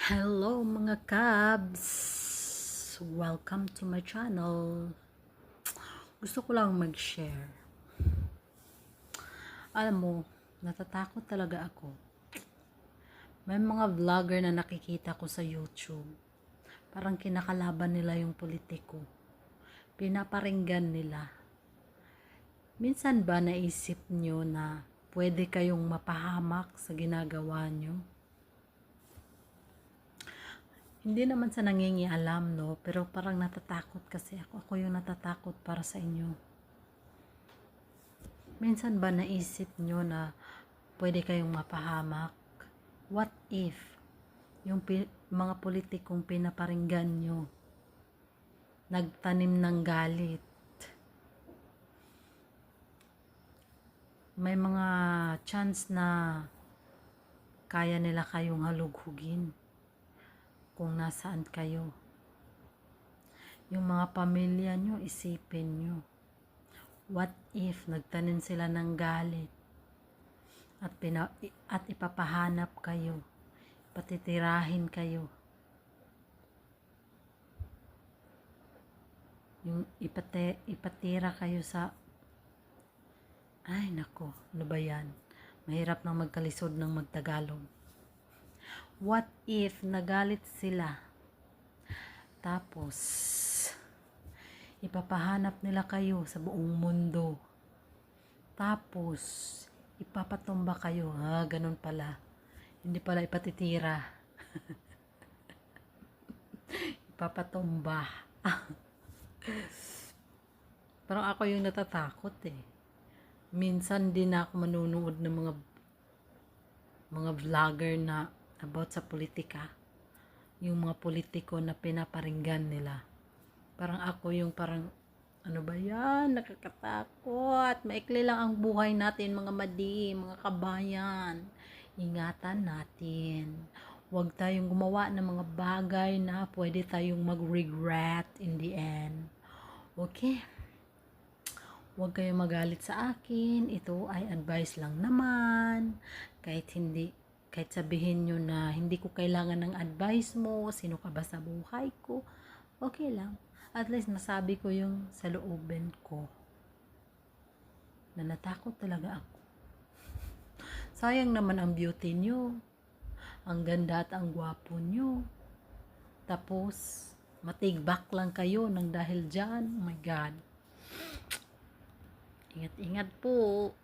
Hello mga kabs! Welcome to my channel. Gusto ko lang mag-share. Alam mo, natatakot talaga ako. May mga vlogger na nakikita ko sa YouTube. Parang kinakalaban nila yung politiko. Pinaparinggan nila. Minsan ba naisip nyo na pwede kayong mapahamak sa ginagawa nyo? Hindi naman sa nangingialam, no? Pero parang natatakot kasi ako. Ako yung natatakot para sa inyo. Minsan ba naisip nyo na pwede kayong mapahamak? What if yung mga politikong pinaparinggan nyo nagtanim ng galit? May mga chance na kaya nila kayong halughugin kung nasaan kayo. Yung mga pamilya nyo, isipin nyo. What if nagtanim sila ng galit at ipapahanap kayo, patitirahin kayo, yung ipatira kayo sa, ay nako, ano ba yan? Mahirap nang magkalisod ng magtagalog. What if nagalit sila, tapos ipapahanap nila kayo sa buong mundo, tapos ipapatumba kayo? Ganun pala, hindi pala ipatitira. Ipapatumba. Parang ako yung natatakot eh. Minsan din ako manunood ng mga vlogger na about sa politika. Yung mga politiko na pinaparinggan nila. Parang ako yung parang, ano ba yan? Nakakatakot. Maikli lang ang buhay natin, mga madi, mga kabayan. Ingatan natin. Huwag tayong gumawa ng mga bagay na pwede tayong mag-regret in the end. Okay? Huwag kayong magalit sa akin. Ito ay advice lang naman. Kahit sabihin nyo na hindi ko kailangan ng advice mo, sino ka ba sa buhay ko, okay lang. At least nasabi ko yung sa loobin ko. Na natakot talaga ako. Sayang naman ang beauty nyo. Ang ganda at ang gwapo nyo. Tapos, matigbak lang kayo ng dahil dyan. Oh my God. Ingat-ingat po.